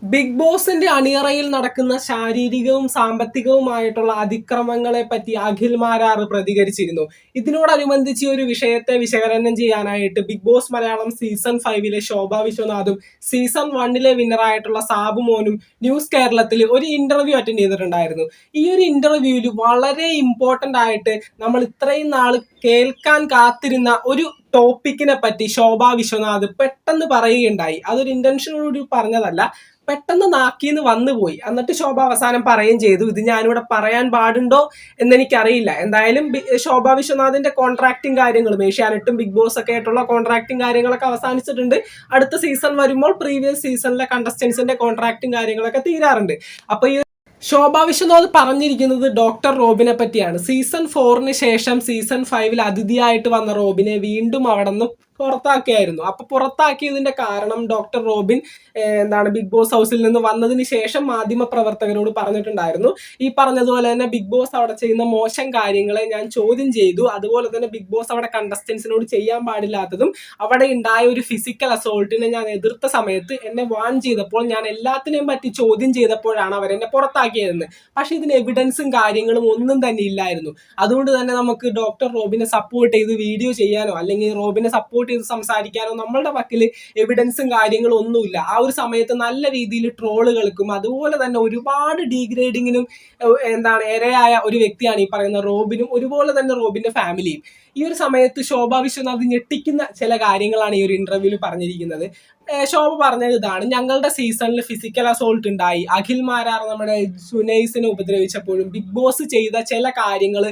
Big ബോസിന്റെ അണിയറയിൽ നടക്കുന്ന ശാരീരികവും സാമ്പത്തികവുമായിട്ടുള്ള അതിക്രമങ്ങളെ പറ്റി അഖിൽ മാരാർ പ്രതികരിച്ചിരുന്നു. ഇതിനോടനുബന്ധിച്ച് ഒരു വിഷയത്തെ വിശകലനം ചെയ്യാനായിട്ട് ബിഗ് ബോസ് മലയാളം സീസൺ 5 ശോഭ വിശ്വനാഥും സീസൺ 1 വിന്നറായിട്ടുള്ള സാബു മോനും ന്യൂസ് കേരളത്തിൽ ഒരു ഇന്റർവ്യൂ അറ്റൻഡ് ചെയ്തിട്ടുണ്ടായിരുന്നു. ഈ ഒരു ഇന്റർവ്യൂവിൽ വളരെ ഇമ്പോർട്ടന്റ് ആയിട്ട് നമ്മൾ ഇത്രയും നാൾ കേൾക്കാൻ കാത്തിരുന്ന ഒരു ടോപ്പിക്കിനെ പറ്റി ശോഭ വിശ്വനാഥ് പെട്ടെന്ന് പറയുകയുണ്ടായി. അതൊരു ഇന്റൻഷനോട് പറഞ്ഞതല്ല, പെട്ടെന്ന് നാക്കീന്ന് വന്നുപോയി. എന്നിട്ട് ശോഭ അവസാനം പറയുകയും ചെയ്തു, ഇത് ഞാനിവിടെ പറയാൻ പാടുണ്ടോ എന്നെനിക്കറിയില്ല. എന്തായാലും ശോഭ വിശ്വനാഥിന്റെ കോൺട്രാക്റ്റും കാര്യങ്ങളും ഏഷ്യാനെറ്റും ബിഗ് ബോസ് ഒക്കെ ആയിട്ടുള്ള കോൺട്രാക്റ്റും കാര്യങ്ങളൊക്കെ അവസാനിച്ചിട്ടുണ്ട്. അടുത്ത സീസൺ വരുമ്പോൾ പ്രീവിയസ് സീസണിലെ കണ്ടസ്റ്റൻസിന്റെ കോൺട്രാക്റ്റും കാര്യങ്ങളൊക്കെ തീരാറുണ്ട്. അപ്പൊ ഈ ശോഭ വിശ്വനാഥ് പറഞ്ഞിരിക്കുന്നത് ഡോക്ടർ റോബിനെ പറ്റിയാണ്. സീസൺ 4 ശേഷം സീസൺ 5 അതിഥിയായിട്ട് വന്ന റോബിനെ വീണ്ടും അവിടെ നിന്ന് പുറത്താക്കിയായിരുന്നു. അപ്പൊ പുറത്താക്കിയതിന്റെ കാരണം ഡോക്ടർ റോബിൻ ബിഗ് ബോസ് ഹൗസിൽ നിന്ന് വന്നതിന് ശേഷം മാധ്യമ പ്രവർത്തകരോട് പറഞ്ഞിട്ടുണ്ടായിരുന്നു, ഈ പറഞ്ഞതുപോലെ തന്നെ ബിഗ് ബോസ് അവിടെ ചെയ്യുന്ന മോശം കാര്യങ്ങളെ ഞാൻ ചോദ്യം ചെയ്തു. അതുപോലെ തന്നെ ബിഗ് ബോസ് അവിടെ കണ്ടസ്റ്റൻസിനോട് ചെയ്യാൻ പാടില്ലാത്തതും അവിടെ ഉണ്ടായ ഒരു ഫിസിക്കൽ അസോൾട്ടിനെ ഞാൻ എതിർത്ത സമയത്ത് എന്നെ വാൺ ചെയ്തപ്പോൾ ഞാൻ എല്ലാത്തിനെയും പറ്റി ചോദ്യം ചെയ്തപ്പോഴാണ് അവരെന്നെ പുറത്താക്കിയതെന്ന്. പക്ഷെ ഇതിന് എവിഡൻസും കാര്യങ്ങളും ഒന്നും തന്നെ ഇല്ലായിരുന്നു. അതുകൊണ്ട് തന്നെ നമുക്ക് ഡോക്ടർ റോബിനെ സപ്പോർട്ട് ചെയ്ത് വീഡിയോ ചെയ്യാനോ അല്ലെങ്കിൽ റോബിനെ സപ്പോർട്ട് ചെയ്ത് സംസാരിക്കാനോ നമ്മളുടെ പക്കൽ എവിഡൻസും കാര്യങ്ങളും ഒന്നുമില്ല. ആ ഒരു സമയത്ത് നല്ല രീതിയിൽ ട്രോളുകൾക്കും അതുപോലെ തന്നെ ഒരുപാട് ഡീഗ്രേഡിങ്ങിനും ഇരയായ ഒരു വ്യക്തിയാണ് ഈ പറയുന്ന റോബിനും, ഒരുപോലെ തന്നെ റോബിന്റെ ഫാമിലിയും. ഈ ഒരു സമയത്ത് ശോഭ വിശ്വനാഥ് ഞെട്ടിക്കുന്ന ചില കാര്യങ്ങളാണ് ഈ ഒരു ഇന്റർവ്യൂവിൽ പറഞ്ഞിരിക്കുന്നത്. ശോഭ പറഞ്ഞത് ഇതാണ്: ഞങ്ങളുടെ സീസണിൽ ഫിസിക്കൽ അസോൾട്ട് ഉണ്ടായി, അഖിൽ മാരാർ നമ്മുടെ സുനൈസിനെ ഉപദ്രവിച്ചപ്പോഴും ബിഗ് ബോസ് ചെയ്ത ചില കാര്യങ്ങൾ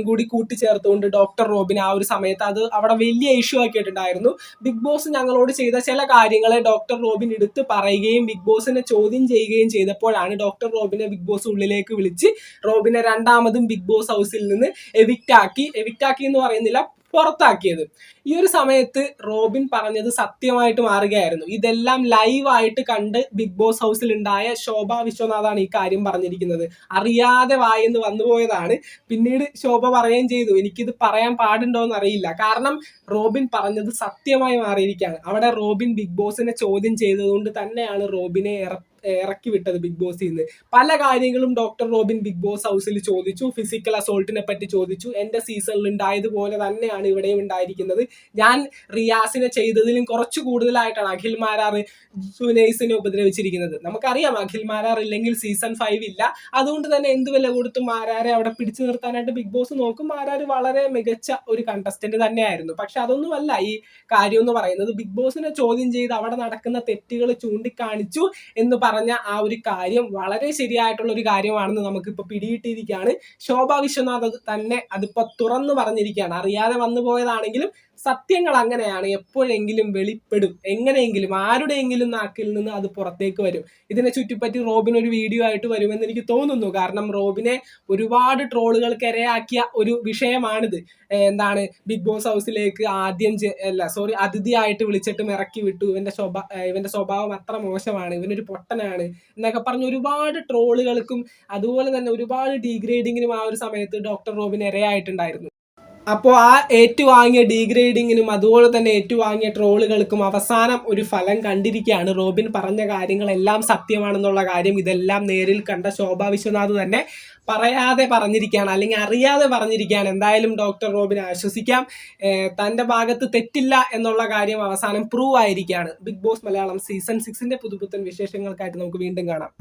കൂടി കൂട്ടിച്ചേർത്തുകൊണ്ട് ഡോക്ടർ റോബിൻ ആ ഒരു സമയത്ത് അത് അവിടെ വലിയ ഇഷ്യൂ ആക്കിയിട്ടുണ്ടായിരുന്നു. ബിഗ് ബോസ് ഞങ്ങളോട് ചെയ്ത ചില കാര്യങ്ങളെ ഡോക്ടർ റോബിൻ എടുത്ത് പറയുകയും ബിഗ് ബോസിനെ ചോദ്യം ചെയ്യുകയും ചെയ്തപ്പോഴാണ് ഡോക്ടർ റോബിനെ ബിഗ് ബോസ് ഉള്ളിലേക്ക് വിളിച്ച് റോബിനെ രണ്ടാമതും ബിഗ് ബോസ് ഹൗസിൽ നിന്ന് എവിക്റ്റ് ആക്കി എന്ന് പറയുന്നില്ല, പുറത്താക്കിയത്. ഈ ഒരു സമയത്ത് റോബിൻ പറഞ്ഞത് സത്യമായിട്ട് മാറുകയായിരുന്നു. ഇതെല്ലാം ലൈവായിട്ട് കണ്ട് ബിഗ് ബോസ് ഹൗസിൽ ഉണ്ടായ ശോഭ വിശ്വനാഥാണ് ഈ കാര്യം പറഞ്ഞിരിക്കുന്നത്. അറിയാതെ വായെന്ന് വന്നുപോയതാണ്. പിന്നീട് ശോഭ പറയുകയും ചെയ്തു, എനിക്കിത് പറയാൻ പാടുണ്ടോ എന്ന് അറിയില്ല. കാരണം റോബിൻ പറഞ്ഞത് സത്യമായി മാറിയിരിക്കുകയാണ്. അവിടെ റോബിൻ ബിഗ് ബോസിനെ ചോദ്യം ചെയ്തതുകൊണ്ട് തന്നെയാണ് റോബിനെ ഇറക്കി വിട്ടത് ബിഗ് ബോസിൽ നിന്ന്. പല കാര്യങ്ങളും ഡോക്ടർ റോബിൻ ബിഗ് ബോസ് ഹൗസിൽ ചോദിച്ചു. ഫിസിക്കൽ അസോൾട്ടിനെ പറ്റി ചോദിച്ചു. എന്റെ സീസണിൽ ഉണ്ടായതുപോലെ തന്നെയാണ് ഇവിടെയും ഉണ്ടായിരിക്കുന്നത്. ഞാൻ റിയാസിനെ ചെയ്തതിലും കുറച്ച് കൂടുതലായിട്ടാണ് അഖിൽ മാരാർ സുനൈസിനെ ഉപദ്രവിച്ചിരിക്കുന്നത്. നമുക്കറിയാം അഖിൽ മാരാർ ഇല്ലെങ്കിൽ സീസൺ 5 ഇല്ല. അതുകൊണ്ട് തന്നെ എന്ത് വില കൊടുത്തും മാരാരെ അവിടെ പിടിച്ചു നിർത്താനായിട്ട് ബിഗ് ബോസ് നോക്കും. മാരാർ വളരെ മികച്ച ഒരു കണ്ടസ്റ്റന്റ് തന്നെയായിരുന്നു. പക്ഷെ അതൊന്നുമല്ല ഈ കാര്യം എന്ന് പറയുന്നത്. ബിഗ് ബോസിനെ ചോദ്യം ചെയ്ത് അവിടെ നടക്കുന്ന തെറ്റുകൾ ചൂണ്ടിക്കാണിച്ചു എന്ന് പറഞ്ഞ ആ ഒരു കാര്യം വളരെ ശരിയായിട്ടുള്ള ഒരു കാര്യമാണെന്ന് നമുക്കിപ്പോൾ പിടികിട്ടിയിരിക്കുകയാണ്. ശോഭ വിശ്വനാഥ് തന്നെ അതിപ്പോ തുറന്നു പറഞ്ഞിരിക്കുകയാണ്. അറിയാതെ വന്നു പോയതാണെങ്കിലും സത്യങ്ങൾ അങ്ങനെയാണ്, എപ്പോഴെങ്കിലും വെളിപ്പെടും. എങ്ങനെയെങ്കിലും ആരുടെയെങ്കിലും നാക്കിൽ നിന്ന് അത് പുറത്തേക്ക് വരും. ഇതിനെ ചുറ്റിപ്പറ്റി റോബിൻ ഒരു വീഡിയോ ആയിട്ട് വരുമെന്ന് എനിക്ക് തോന്നുന്നു. കാരണം റോബിനെ ഒരുപാട് ട്രോളുകൾക്ക് ഇരയാക്കിയ ഒരു വിഷയമാണിത്. ബിഗ് ബോസ് ഹൗസിലേക്ക് അതിഥിയായിട്ട് വിളിച്ചിട്ടും ഇറക്കി വിട്ടു, ഇവന്റെ സ്വഭാവം അത്ര മോശമാണ്, ഇവനൊരു പൊട്ടനാണ് എന്നൊക്കെ പറഞ്ഞ് ഒരുപാട് ട്രോളുകൾക്കും അതുപോലെ തന്നെ ഒരുപാട് ഡീഗ്രേഡിങ്ങിനും ആ ഒരു സമയത്ത് ഡോക്ടർ റോബിൻ ഇരയായിട്ടുണ്ടായിരുന്നു. അപ്പോൾ ആ ഏറ്റുവാങ്ങിയ ഡീഗ്രേഡിങ്ങിനും അതുപോലെ തന്നെ ഏറ്റുവാങ്ങിയ ട്രോളുകൾക്കും അവസാനം ഒരു ഫലം കണ്ടിരിക്കുകയാണ്. റോബിൻ പറഞ്ഞ കാര്യങ്ങളെല്ലാം സത്യമാണെന്നുള്ള കാര്യം ഇതെല്ലാം നേരിൽ കണ്ട ശോഭ വിശ്വനാഥ് തന്നെ പറയാതെ പറഞ്ഞിരിക്കുകയാണ്, അല്ലെങ്കിൽ അറിയാതെ പറഞ്ഞിരിക്കുകയാണ്. എന്തായാലും ഡോക്ടർ റോബിനെ ആശ്വസിക്കാം. തൻ്റെ ഭാഗത്ത് തെറ്റില്ല എന്നുള്ള കാര്യം അവസാനം പ്രൂവ് ആയിരിക്കുകയാണ്. ബിഗ് ബോസ് മലയാളം സീസൺ 6 പുതുപുത്തൻ വിശേഷങ്ങൾക്കായിട്ട് നമുക്ക് വീണ്ടും കാണാം.